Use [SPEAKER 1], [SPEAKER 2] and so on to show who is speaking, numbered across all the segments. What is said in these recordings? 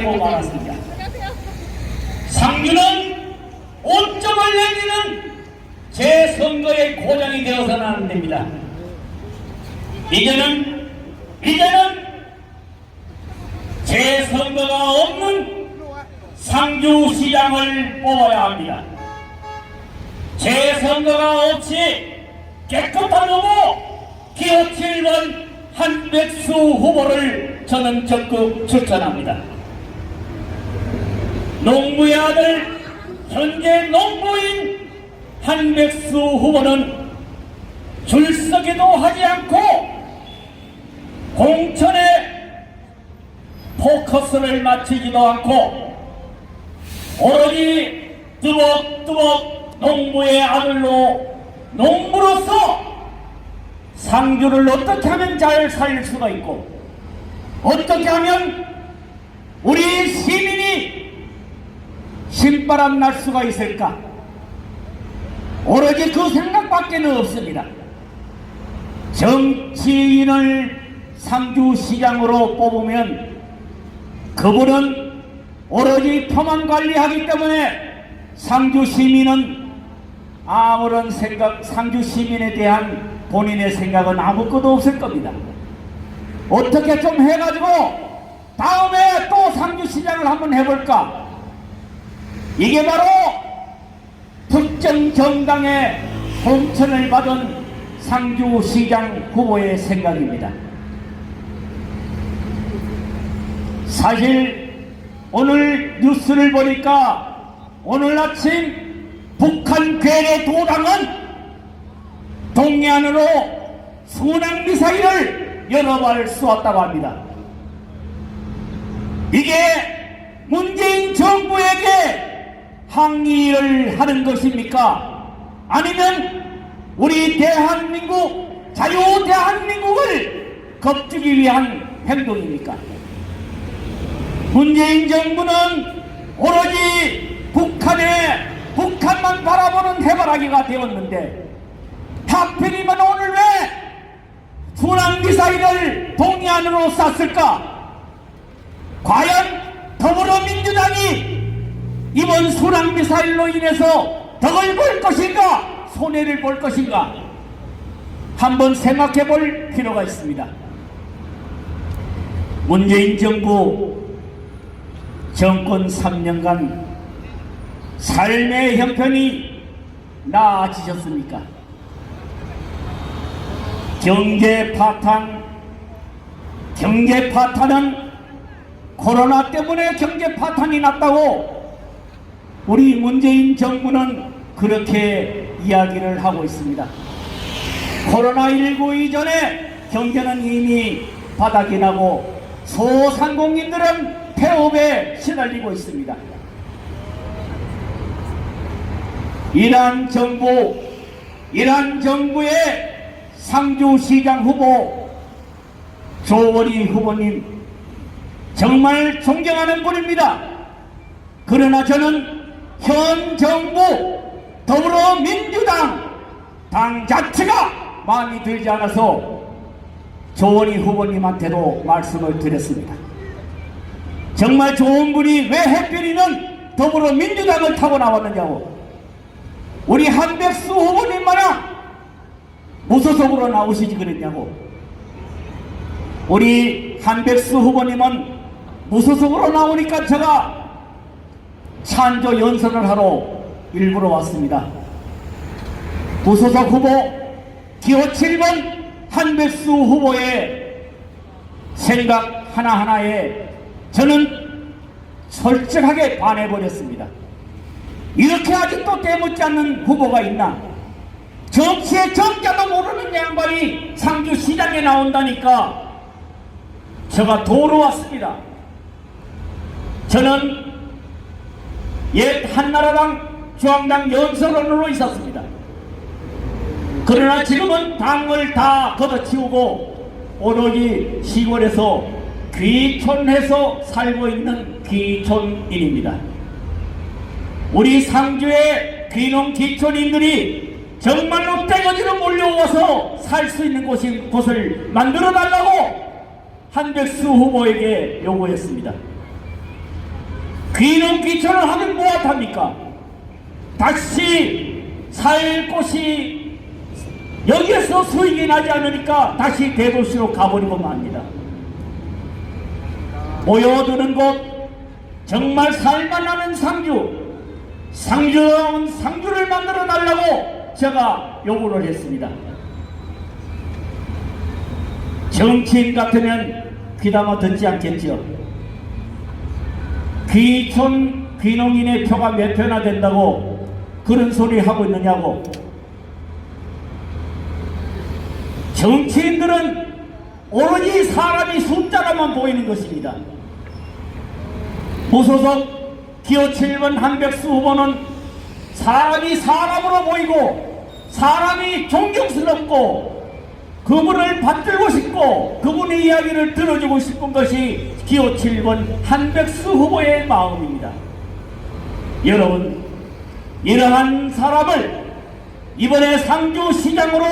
[SPEAKER 1] 되고 말았습니다. 상주는 5점을 내리는 제 선거의 고장이 되어서는 안 됩니다. 이제는 제 선거가 없는 상주시장을 뽑아야 합니다. 제 선거가 없이 깨끗한 후보 기호 7번 한백수 후보를 저는 적극 추천합니다. 농부의 아들, 현재 농부인 한백수 후보는 줄서기도 하지 않고 공천에 포커스를 맞추지도 않고 오로지 뚜벅뚜벅 농부의 아들로 농부로서 상주를 어떻게 하면 잘 살릴 수가 있고 어떻게 하면 우리 시민이 신바람 날 수가 있을까? 오로지 그 생각밖에는 없습니다. 정치인을 상주시장으로 뽑으면 그분은 오로지 터만 관리하기 때문에 상주시민은 아무런 생각, 상주시민에 대한 본인의 생각은 아무것도 없을 겁니다. 어떻게 좀 해가지고 다음에 또 상주시장을 한번 해볼까? 이게 바로 특정 정당의 공천을 받은 상주시장 후보의 생각입니다. 사실 오늘 뉴스를 보니까 오늘 아침 북한 괴뢰 도당은 동해안으로 순항미사일을 여러 발 쏘았다고 합니다. 이게 문재인 정부에게 항의를 하는 것입니까? 아니면 우리 대한민국, 자유 대한민국을 겁주기 위한 행동입니까? 문재인 정부는 오로지 북한만 바라보는 해바라기가 되었는데 하필이면 오늘 왜 순항미사일을 동해안으로 쐈을까? 과연 더불어민주당이 이번 순항미사일로 인해서 덕을 볼 것인가? 손해를 볼 것인가? 한번 생각해 볼 필요가 있습니다. 문재인 정부 정권 3년간 삶의 형편이 나아지셨습니까? 경제 파탄은 코로나 때문에 경제 파탄이 났다고 우리 문재인 정부는 그렇게 이야기를 하고 있습니다. 코로나19 이전에 경제는 이미 바닥이 나고 소상공인들은 폐업에 시달리고 있습니다. 이러한 정부의 상주시장 후보 조원희 후보님 정말 존경하는 분입니다. 그러나 저는 현 정부 더불어민주당 당 자체가 마음에 들지 않아서 조원희 후보님한테도 말씀을 드렸습니다. 정말 좋은 분이 왜 해필이는 더불어민주당을 타고 나왔느냐고. 우리 한백수 후보님마냥 무소속으로 나오시지 그랬냐고. 우리 한백수 후보님은 무소속으로 나오니까 제가 찬조 연설을 하러 일부러 왔습니다. 무소속 후보 기호 7번 한백수 후보의 생각 하나하나에 저는 솔직하게 반해버렸습니다. 이렇게 아직도 때묻지 않는 후보가 있나? 정치의 정자도 모르는 양반이 상주시장에 나온다니까 제가 도로 왔습니다. 저는 옛 한나라당 중앙당 연설원으로 있었습니다. 그러나 지금은 당을 다 걷어치우고 오로지 시골에서 귀촌해서 살고 있는 귀촌인입니다. 우리 상주의 귀농 귀촌인들이 정말로 떼거지로 몰려와서 살 수 있는 곳을 만들어달라고 한백수 후보에게 요구했습니다. 귀농 귀촌을 하면 무엇합니까? 다시 살 곳이 여기에서 수익이 나지 않으니까 다시 대도시로 가버리고 맙니다. 모여드는 곳, 정말 살만하는 상주다운 상주를 만들어 달라고 제가 요구를 했습니다. 정치인 같으면 귀담아 듣지 않겠죠. 귀농인의 표가 몇 표나 된다고 그런 소리 하고 있느냐고. 정치인들은 오로지 사람이 숫자로만 보이는 것입니다. 무소속 기호 7번 한백수 후보는 사람이 사람으로 보이고 사람이 존경스럽고 그분을 받들고 싶고 그분의 이야기를 들어주고 싶은 것이 기호 7번 한백수 후보의 마음입니다. 여러분, 이러한 사람을 이번에 상주시장으로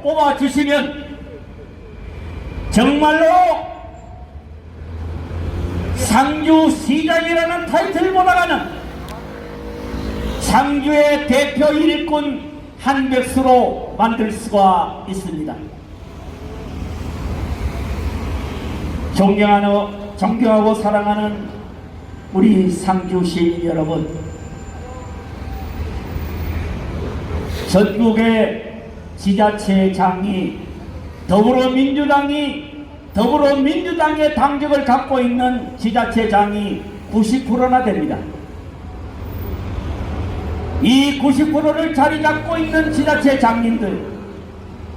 [SPEAKER 1] 뽑아주시면 정말로 상주시장이라는 타이틀보다는 상주의 대표 일꾼 한백수로 만들 수가 있습니다. 존경하고 사랑하는 우리 상주시민 여러분, 전국의 지자체장이 더불어민주당의 당적을 갖고 있는 지자체장이 90%나 됩니다. 이 90%를 자리 잡고 있는 지자체장님들,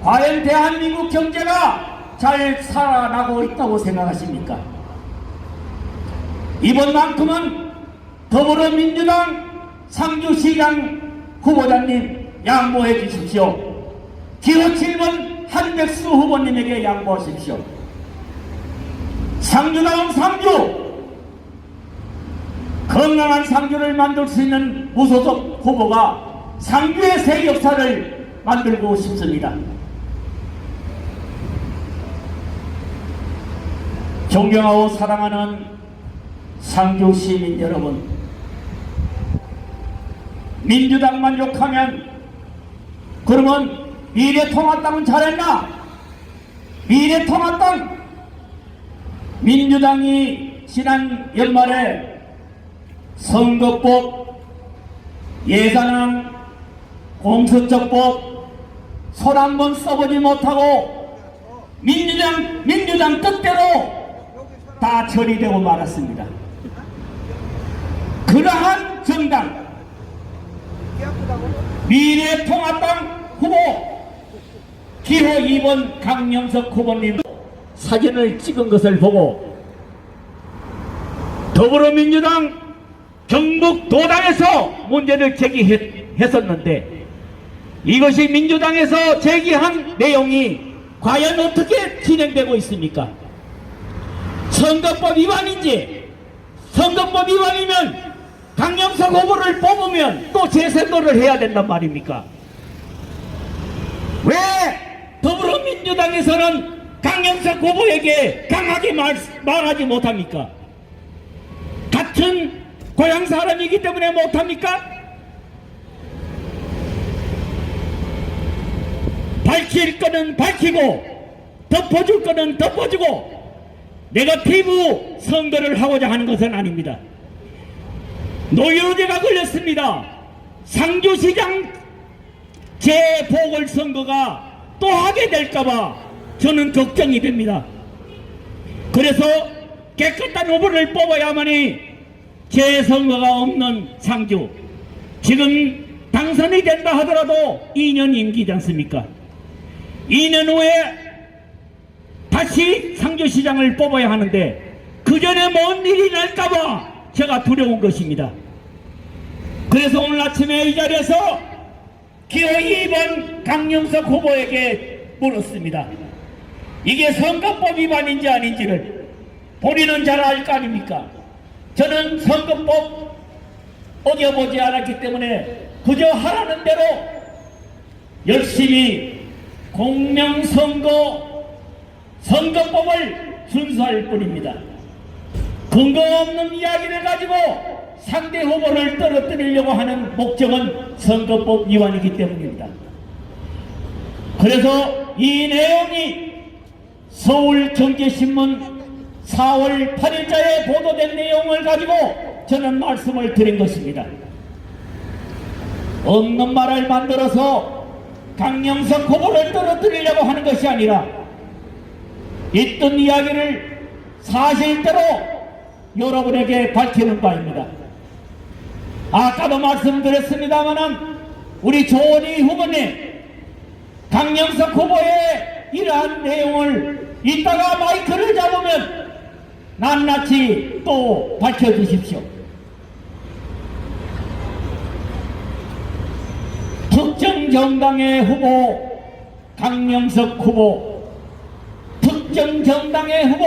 [SPEAKER 1] 과연 대한민국 경제가 잘 살아나고 있다고 생각하십니까? 이번만큼은 더불어민주당 상주시장 후보자님 양보해 주십시오. 기호 7번 한백수 후보님에게 양보하십시오. 상주다운 상주, 건강한 상주를 만들 수 있는 무소속 후보가 상주의 새 역사를 만들고 싶습니다. 존경하고 사랑하는 상주 시민 여러분, 민주당만 욕하면 그러면 미래통합당은 잘했나? 미래통합당, 민주당이 지난 연말에 선거법, 예산안, 공수처법 손 한 번 써보지 못하고 민주당 뜻대로 다 처리되고 말았습니다. 그러한 정당 미래통합당 후보 기호 2번 강영석 후보님 사진을 찍은 것을 보고 더불어민주당 경북도당에서 문제를 제기했었는데 이것이 민주당에서 제기한 내용이 과연 어떻게 진행되고 있습니까? 선거법 위반인지, 선거법 위반이면 강영석 후보를 뽑으면 또 재선거를 해야 된단 말입니까? 왜 더불어민주당에서는 강영석 후보에게 강하게 말하지 못합니까? 같은 고향 사람이기 때문에 못합니까? 밝힐 거는 밝히고 덮어줄 거는 덮어주고 네거티브 선거를 하고자 하는 것은 아닙니다. 노유재가 걸렸습니다. 상주시장 재보궐선거가 또 하게 될까봐 저는 걱정이 됩니다. 그래서 깨끗한 후보를 뽑아야만이 재선거가 없는 상주, 지금 당선이 된다 하더라도 2년 임기지 않습니까? 2년 후에 다시 상주시장을 뽑아야 하는데 그 전에 뭔 일이 날까봐 제가 두려운 것입니다. 그래서 오늘 아침에 이 자리에서 기호 2번 강영석 후보에게 물었습니다. 이게 선거법 위반인지 아닌지를 본인은 잘 알 거 아닙니까? 저는 선거법 어겨보지 않았기 때문에 그저 하라는 대로 열심히 선거법을 준수할 뿐입니다. 근거 없는 이야기를 가지고 상대 후보를 떨어뜨리려고 하는 목적은 선거법 위반이기 때문입니다. 그래서 이 내용이 서울경제신문 4월 8일자에 보도된 내용을 가지고 저는 말씀을 드린 것입니다. 없는 말을 만들어서 강영석 후보를 떨어뜨리려고 하는 것이 아니라 있던 이야기를 사실대로 여러분에게 밝히는 바입니다. 아까도 말씀드렸습니다마는 우리 조원희 후보님, 강영석 후보의 이러한 내용을 이따가 마이크를 잡으면 낱낱이 또 밝혀주십시오. 특정 정당의 후보 강영석 후보, 특정 정당의 후보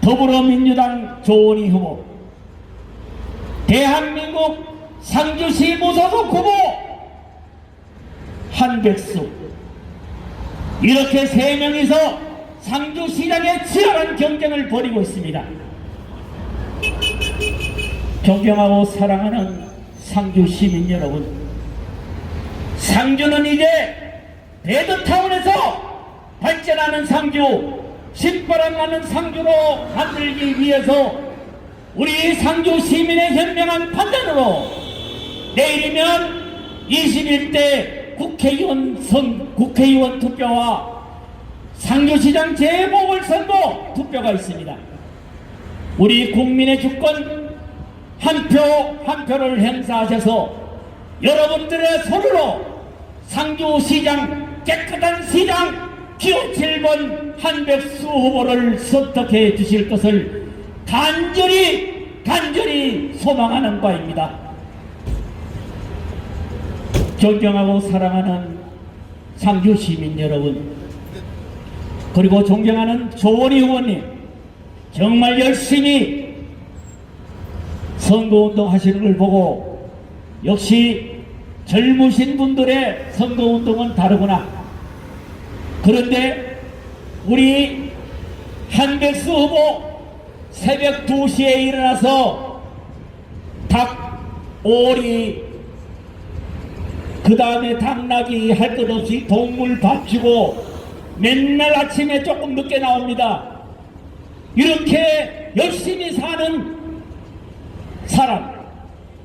[SPEAKER 1] 더불어민주당 조원희 후보, 대한민국 상주시 무소속 후보 한백수, 이렇게 세 명이서 상주시장에 치열한 경쟁을 벌이고 있습니다. 존경하고 사랑하는 상주 시민 여러분, 상주는 이제 베드타운에서 발전하는 상주, 신바람나는 상주로 만들기 위해서 우리 상주 시민의 현명한 판단으로 내일이면 21대 국회의원 투표와 상주시장 재보궐선거 투표가 있습니다. 우리 국민의 주권 한 표 한 표를 행사하셔서 여러분들의 손으로 상주시장, 깨끗한 시장 기호 7번 한백수 후보를 선택해 주실 것을 간절히 소망하는 바입니다. 존경하고 사랑하는 상주 시민 여러분, 그리고 존경하는 조원희 후보님, 정말 열심히 선거운동 하시는 걸 보고 역시 젊으신 분들의 선거운동은 다르구나. 그런데 우리 한백수 후보 새벽 2시에 일어나서 닭, 오리, 그 다음에 당나귀 할 것 없이 동물 밥 주고 맨날 아침에 조금 늦게 나옵니다. 이렇게 열심히 사는 사람,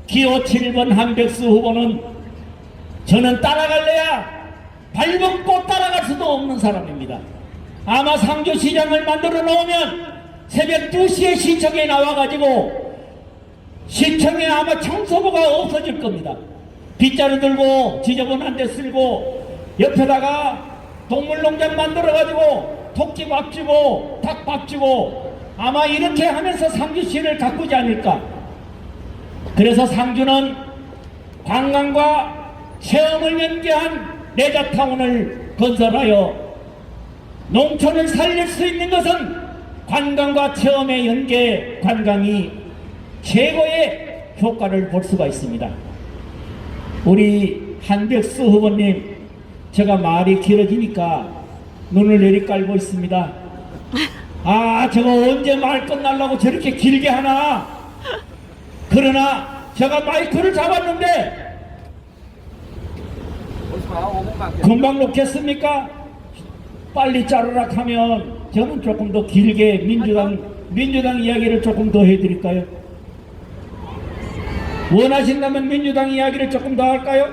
[SPEAKER 1] 기호 7번 한백수 후보는 저는 따라갈래야 발벗고 따라갈 수도 없는 사람입니다. 아마 상주시장을 만들어 놓으면 새벽 2시에 시청에 나와가지고 시청에 아마 청소부가 없어질 겁니다. 빗자루 들고 지저분한 데 쓸고 옆에다가 동물농장 만들어가지고 토끼 밥 주고 닭 밥 주고 아마 이렇게 하면서 상주시를 가꾸지 않을까. 그래서 상주는 관광과 체험을 연계한 레저타운을 건설하여 농촌을 살릴 수 있는 것은 관광과 체험의 연계 관광이 최고의 효과를 볼 수가 있습니다. 우리 한백수 후보님, 제가 말이 길어지니까 눈을 내리깔고 있습니다. 아, 저거 언제 말 끝나려고 저렇게 길게 하나. 그러나 제가 마이크를 잡았는데 금방 놓겠습니까? 빨리 자르라 하면 저는 조금 더 길게 민주당 이야기를 조금 더 해드릴까요? 원하신다면 민주당 이야기를 조금 더 할까요?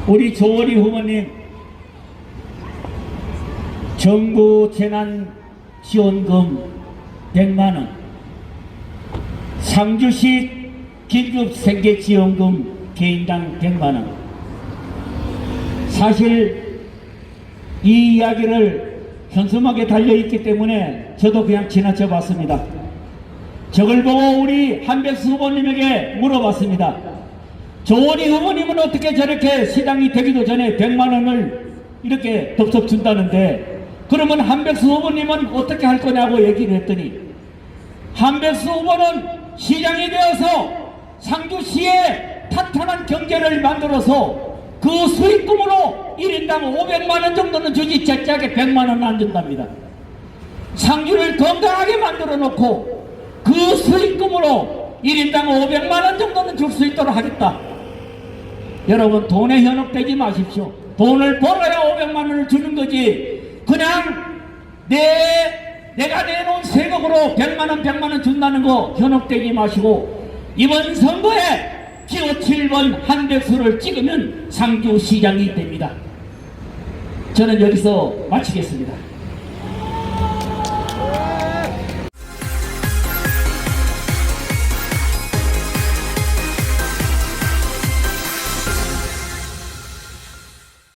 [SPEAKER 1] 우리 조원희 후보님, 정부 재난지원금 100만원, 상주시 긴급생계지원금 개인당 100만원. 사실 이 이야기를 현수막에 달려있기 때문에 저도 그냥 지나쳐 봤습니다. 저걸 보고 우리 한백수 후보님에게 물어봤습니다. 조원희 후보님은 어떻게 저렇게 시장이 되기도 전에 100만원을 이렇게 덥석 준다는데, 그러면 한백수 후보님은 어떻게 할 거냐고 얘기를 했더니, 한백수 후보는 시장이 되어서 상주시에 탄탄한 경제를 만들어서 그 수익금으로 1인당 500만원 정도는 주지 절대하게 100만원은 안 준답니다. 상주를 건강하게 만들어 놓고 그 수익금으로 1인당 500만원 정도는 줄 수 있도록 하겠다. 여러분, 돈에 현혹되지 마십시오. 돈을 벌어야 500만원을 주는 거지, 그냥 내가 내놓은 세금으로 100만원 100만원 준다는 거 현혹되지 마시고, 이번 선거에 기호 7번 한백수를 찍으면 상주시장이 됩니다. 저는 여기서 마치겠습니다.